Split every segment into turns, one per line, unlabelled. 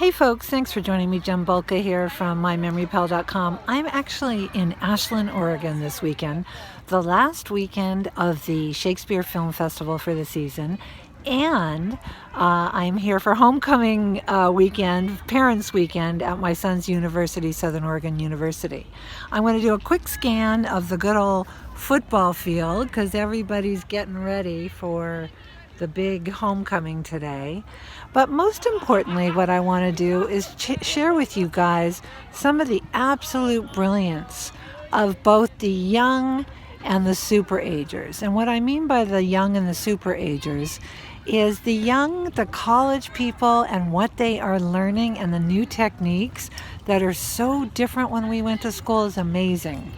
Hey folks, thanks for joining me. Jem Bulka here from mymemorypal.com. I'm actually in Ashland, Oregon this weekend, the last weekend of the Shakespeare Film Festival for the season. And I'm here for homecoming weekend, parents weekend at my son's university, Southern Oregon University. I'm going to do a quick scan of the good old football field because everybody's getting ready for the big homecoming today. But most importantly, what I want to do is share with you guys some of the absolute brilliance of both the young and the super agers. And what I mean by the young and the super agers is the young, the college people, and what they are learning and the new techniques that are so different when we went to school is amazing.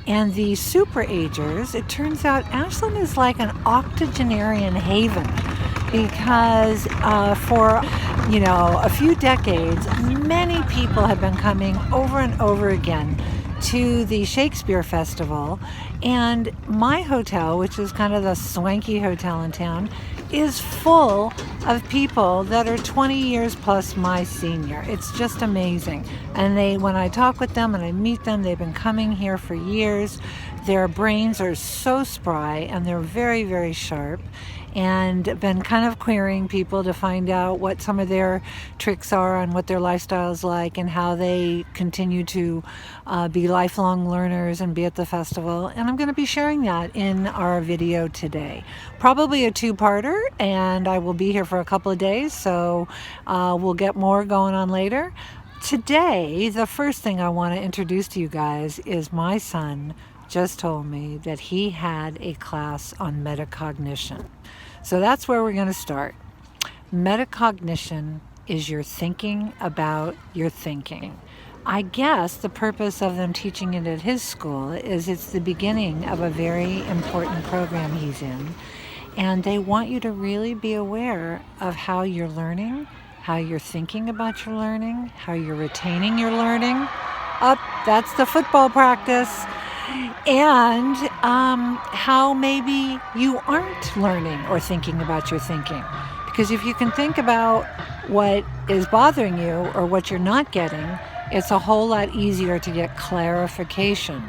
And the super agers, it turns out Ashland is like an octogenarian haven because for a few decades, many people have been coming over and over again to the Shakespeare Festival, and my hotel, which is kind of the swanky hotel in town, is full of people that are 20 years plus my senior. It's just amazing. And when I talk with them and I meet them, they've been coming here for years. Their brains are so spry and they're very, very sharp, and been kind of querying people to find out what some of their tricks are and what their lifestyle is like and how they continue to be lifelong learners and be at the festival. And I'm going to be sharing that in our video today. Probably a two-parter, and I will be here for a couple of days, so we'll get more going on later. Today, the first thing I want to introduce to you guys is my son just told me that he had a class on metacognition. So that's where we're going to start. Metacognition is your thinking about your thinking. I guess the purpose of them teaching it at his school is it's the beginning of a very important program he's in. And they want you to really be aware of how you're learning, how you're thinking about your learning, how you're retaining your learning. That's the football practice. And how maybe you aren't learning or thinking about your thinking. Because if you can think about what is bothering you or what you're not getting, it's a whole lot easier to get clarification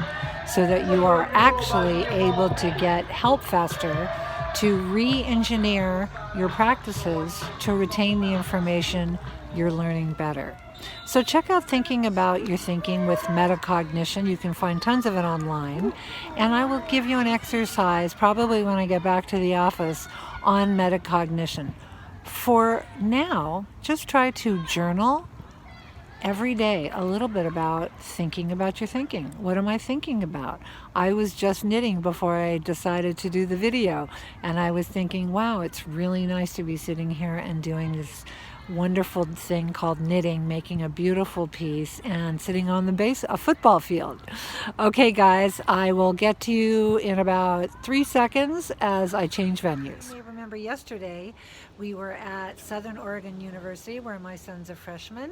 so that you are actually able to get help faster to re-engineer your practices to retain the information you're learning better. So check out Thinking About Your Thinking with Metacognition. You can find tons of it online. And I will give you an exercise, probably when I get back to the office, on metacognition. For now, just try to journal every day a little bit about thinking about your thinking. What am I thinking about? I was just knitting before I decided to do the video, and I was thinking, wow, it's really nice to be sitting here and doing this wonderful thing called knitting, making a beautiful piece and sitting on a football field. Okay guys, I will get to you in about 3 seconds as I change venues. You may remember yesterday we were at Southern Oregon University where my son's a freshman,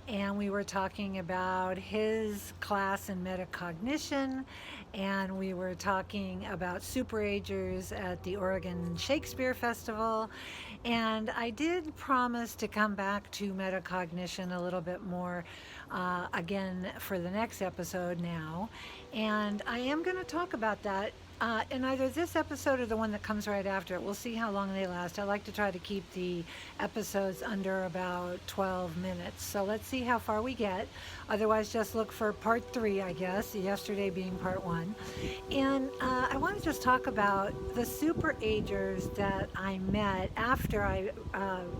and we were talking about his class in metacognition, and we were talking about superagers at the Oregon Shakespeare Festival. And I did promise to come back to metacognition a little bit more again for the next episode now. And I am going to talk about that in either this episode or the one that comes right after it. We'll see how long they last. I like to try to keep the episodes under about 12 minutes. So let's see how far we get. Otherwise, just look for part 3, I guess, yesterday being part 1. And I want to just talk about the super agers that I met after I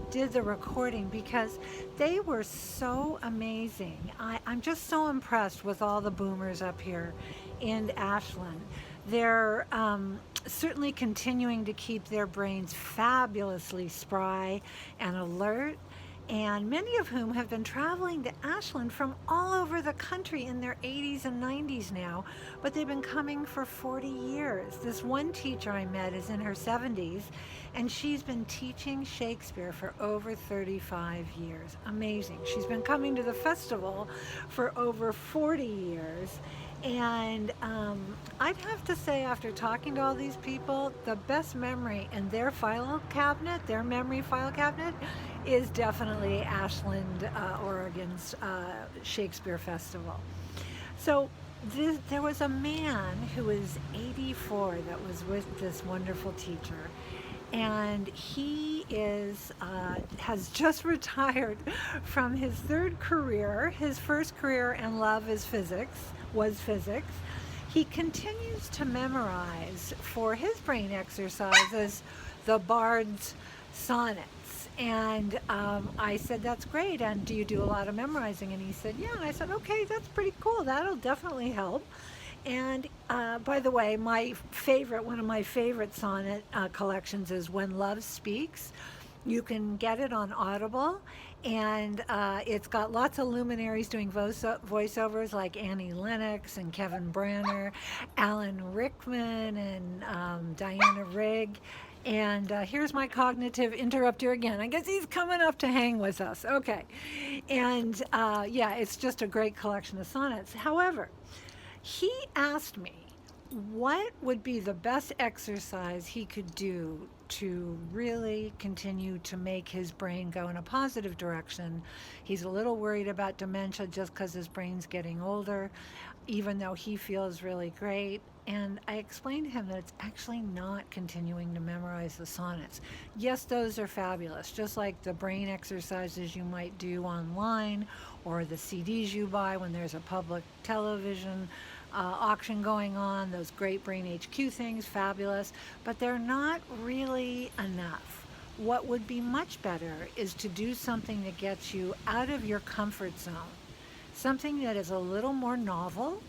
did the recording, because they were so amazing. I'm just so impressed with all the boomers up here in Ashland. They're certainly continuing to keep their brains fabulously spry and alert, and many of whom have been traveling to Ashland from all over the country in their 80s and 90s now, but they've been coming for 40 years. This one teacher I met is in her 70s, and she's been teaching Shakespeare for over 35 years. Amazing. She's been coming to the festival for over 40 years. And I'd have to say, after talking to all these people, the best memory in their file cabinet, their memory file cabinet, is definitely Ashland, Oregon's Shakespeare Festival. So there was a man who was 84 that was with this wonderful teacher, and he has just retired from his third career. His first career and love is physics. He continues to memorize for his brain exercises the Bard's sonnets. And I said, that's great. And do you do a lot of memorizing? And he said, yeah. And I said, okay, that's pretty cool. That'll definitely help. And by the way, one of my favorite sonnet collections is When Love Speaks. You can get it on Audible, and it's got lots of luminaries doing voiceovers like Annie Lennox and Kevin Branner, Alan Rickman, and Diana Rigg. And here's my cognitive interrupter again. I guess he's coming up to hang with us. Okay. And yeah, it's just a great collection of sonnets. However, he asked me what would be the best exercise he could do to really continue to make his brain go in a positive direction. He's a little worried about dementia just because his brain's getting older, even though he feels really great. And I explained to him that it's actually not continuing to memorize the sonnets. Yes, those are fabulous, just like the brain exercises you might do online or the CDs you buy when there's a public television auction going on, those great Brain HQ things, fabulous, but they're not really enough. What would be much better is to do something that gets you out of your comfort zone, something that is a little more novel,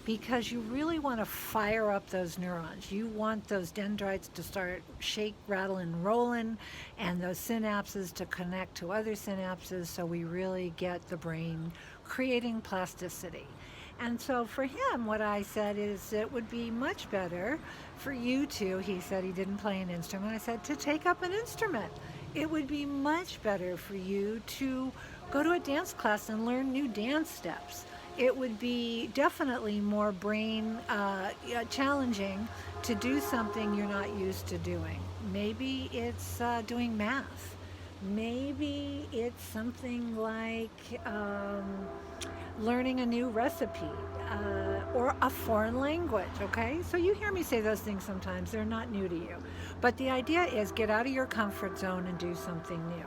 because you really want to fire up those neurons. You want those dendrites to start shake, rattle, and rolling, and those synapses to connect to other synapses, so we really get the brain creating plasticity. And so for him, what I said is it would be much better for you to, he said he didn't play an instrument, I said to take up an instrument. It would be much better for you to go to a dance class and learn new dance steps. It would be definitely more brain challenging to do something you're not used to doing. Maybe it's doing math. Maybe it's something like learning a new recipe or a foreign language, okay? So you hear me say those things sometimes. They're not new to you. But the idea is get out of your comfort zone and do something new.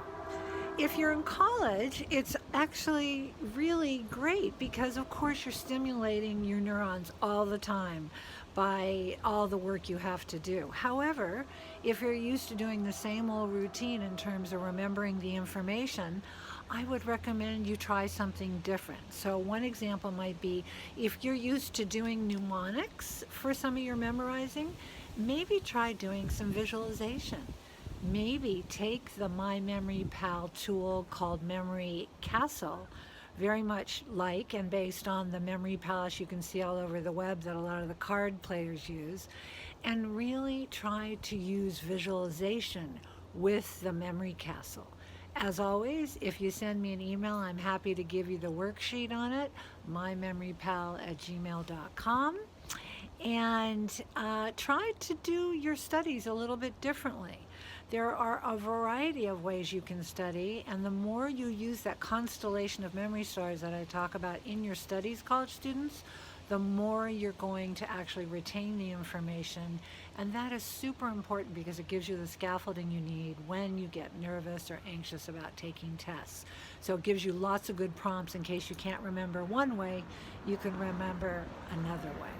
If you're in college, it's actually really great because, of course, you're stimulating your neurons all the time by all the work you have to do. However, if you're used to doing the same old routine in terms of remembering the information, I would recommend you try something different. So one example might be if you're used to doing mnemonics for some of your memorizing, maybe try doing some visualization. Maybe take the My Memory Pal tool called Memory Castle, very much like and based on the Memory Palace you can see all over the web that a lot of the card players use, and really try to use visualization with the Memory Castle. As always, if you send me an email, I'm happy to give you the worksheet on it, mymemorypal@gmail.com. And try to do your studies a little bit differently. There are a variety of ways you can study, and the more you use that constellation of memory stars that I talk about in your studies, college students, the more you're going to actually retain the information. And that is super important because it gives you the scaffolding you need when you get nervous or anxious about taking tests. So it gives you lots of good prompts in case you can't remember one way, you can remember another way.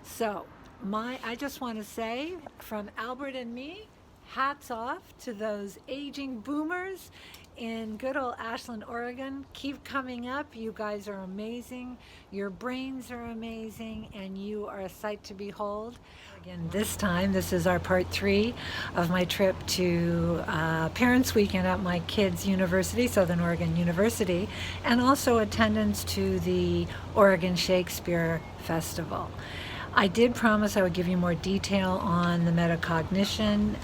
So I just want to say from Albert and me, hats off to those aging boomers in good old Ashland, Oregon. Keep coming up. You guys are amazing. Your brains are amazing, and you are a sight to behold. Again, this is our part 3 of my trip to Parents Weekend at my kids' university, Southern Oregon University, and also attendance to the Oregon Shakespeare Festival. I did promise I would give you more detail on the metacognition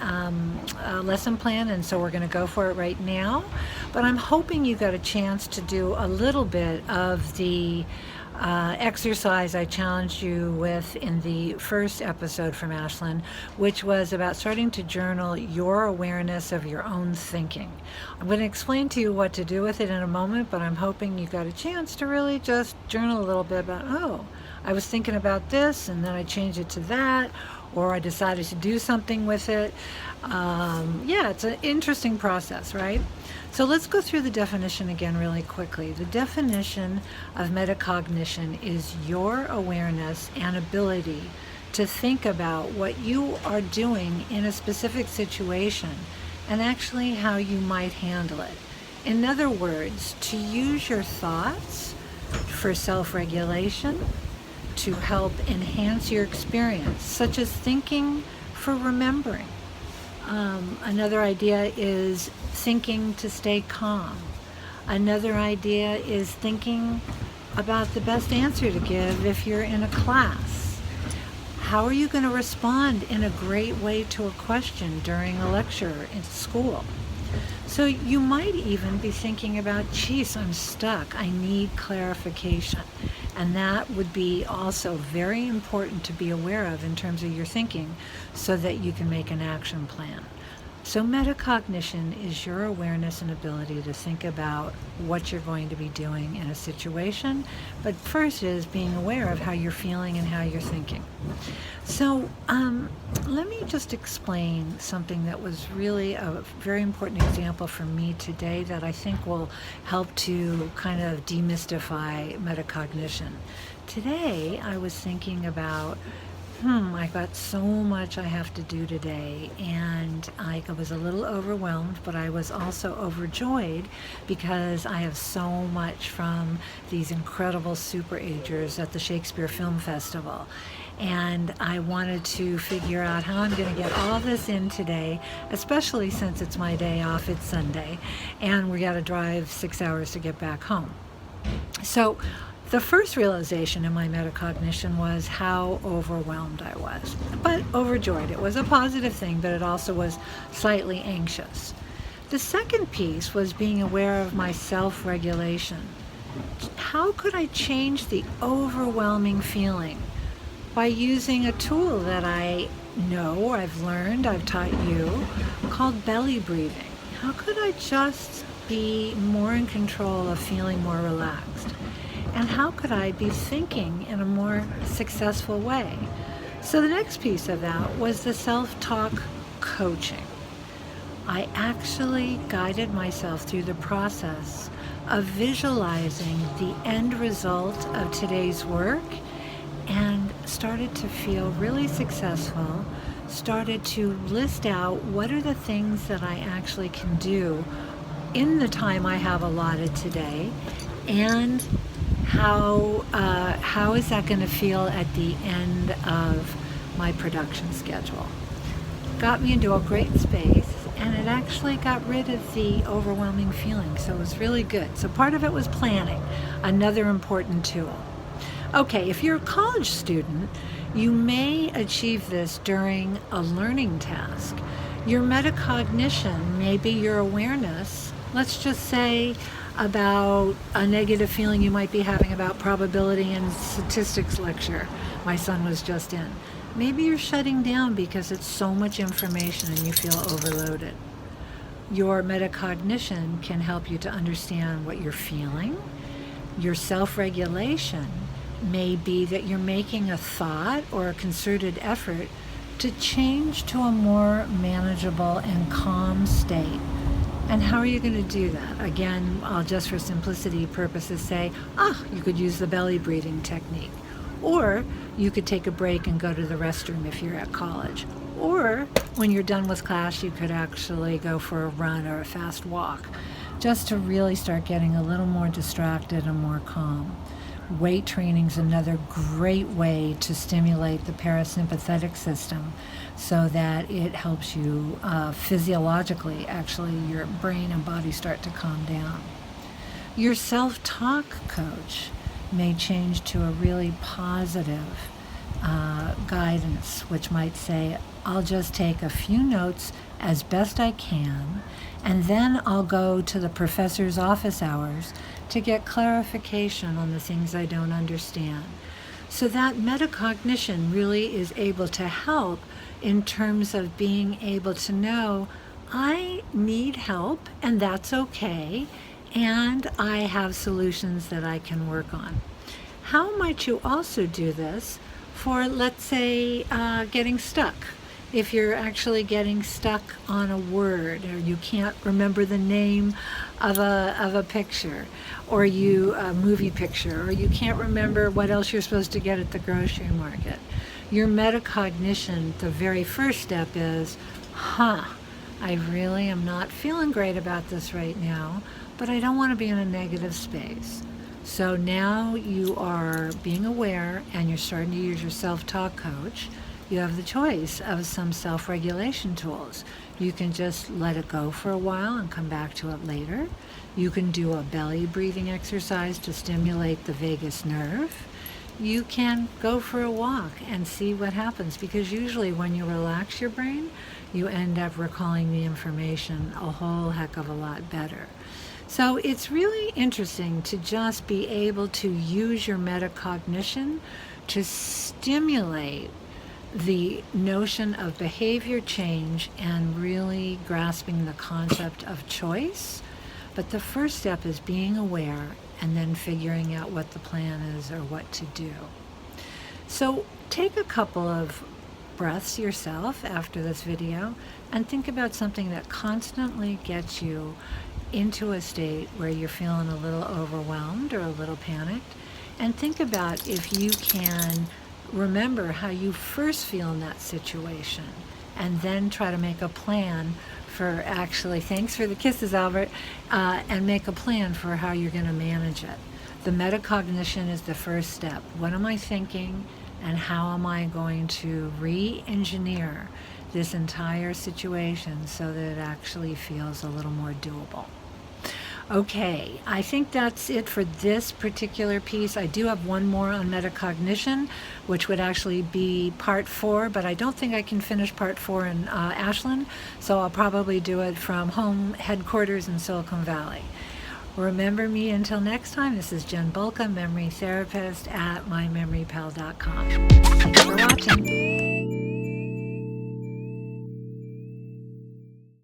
lesson plan, and so we're going to go for it right now. But I'm hoping you got a chance to do a little bit of the exercise I challenged you with in the first episode from Ashlyn, which was about starting to journal your awareness of your own thinking. I'm going to explain to you what to do with it in a moment, but I'm hoping you got a chance to really just journal a little bit about, oh, I was thinking about this and then I changed it to that, or I decided to do something with it. Yeah, it's an interesting process, right? So let's go through the definition again really quickly. The definition of metacognition is your awareness and ability to think about what you are doing in a specific situation and actually how you might handle it. In other words, to use your thoughts for self-regulation, to help enhance your experience, such as thinking for remembering. Another idea is thinking to stay calm. Another idea is thinking about the best answer to give if you're in a class. How are you going to respond in a great way to a question during a lecture in school? So you might even be thinking about, geez, I'm stuck. I need clarification. And that would be also very important to be aware of in terms of your thinking so that you can make an action plan. So metacognition is your awareness and ability to think about what you're going to be doing in a situation, but first is being aware of how you're feeling and how you're thinking. So let me just explain something that was really a very important example for me today that I think will help to kind of demystify metacognition. Today I was thinking about I got so much I have to do today, and I was a little overwhelmed, but I was also overjoyed because I have so much from these incredible super Agers at the Shakespeare Film Festival. And I wanted to figure out how I'm going to get all this in today, especially since it's my day off, it's Sunday, and we got to drive 6 hours to get back home. So the first realization in my metacognition was how overwhelmed I was, but overjoyed. It was a positive thing, but it also was slightly anxious. The second piece was being aware of my self-regulation. How could I change the overwhelming feeling by using a tool that I know, I've learned, I've taught you, called belly breathing? How could I just be more in control of feeling more relaxed? And how could I be thinking in a more successful way? So the next piece of that was the self-talk coaching. I actually guided myself through the process of visualizing the end result of today's work and started to feel really successful, started to list out what are the things that I actually can do in the time I have allotted today, and how is that going to feel at the end of my production schedule? Got me into a great space, and it actually got rid of the overwhelming feeling, so it was really good. So part of it was planning, another important tool. Okay, if you're a college student, you may achieve this during a learning task. Your metacognition may be your awareness, let's just say, about a negative feeling you might be having about probability and statistics lecture my son was just in. Maybe you're shutting down because it's so much information and you feel overloaded. Your metacognition can help you to understand what you're feeling. Your self-regulation may be that you're making a thought or a concerted effort to change to a more manageable and calm state. And how are you going to do that? Again, I'll just for simplicity purposes say, you could use the belly breathing technique. Or you could take a break and go to the restroom if you're at college. Or when you're done with class, you could actually go for a run or a fast walk, just to really start getting a little more distracted and more calm. Weight training is another great way to stimulate the parasympathetic system so that it helps you physiologically, actually, your brain and body start to calm down. Your self-talk coach may change to a really positive guidance, which might say, I'll just take a few notes as best I can And then I'll go to the professor's office hours to get clarification on the things I don't understand. So that metacognition really is able to help in terms of being able to know I need help and that's okay, and I have solutions that I can work on. How might you also do this for, let's say, getting stuck? If you're actually getting stuck on a word, or you can't remember the name of a picture, or a movie picture, or you can't remember what else you're supposed to get at the grocery market. Your metacognition, the very first step is, I really am not feeling great about this right now, but I don't want to be in a negative space. So now you are being aware and you're starting to use your self-talk coach. You have the choice of some self-regulation tools. You can just let it go for a while and come back to it later. You can do a belly breathing exercise to stimulate the vagus nerve. You can go for a walk and see what happens, because usually when you relax your brain, you end up recalling the information a whole heck of a lot better. So it's really interesting to just be able to use your metacognition to stimulate the notion of behavior change and really grasping the concept of choice. But the first step is being aware and then figuring out what the plan is or what to do. So take a couple of breaths yourself after this video and think about something that constantly gets you into a state where you're feeling a little overwhelmed or a little panicked, and think about if you can remember how you first feel in that situation, and then try to make a plan for actually, thanks for the kisses, Albert, and make a plan for how you're going to manage it. The metacognition is the first step. What am I thinking, and how am I going to re-engineer this entire situation so that it actually feels a little more doable? Okay, I think that's it for this particular piece. I do have one more on metacognition, which would actually be part 4, but I don't think I can finish part 4 in Ashland, so I'll probably do it from home headquarters in Silicon Valley. Remember me until next time. This is Jen Bulka, memory therapist at mymemorypal.com. Thanks for watching.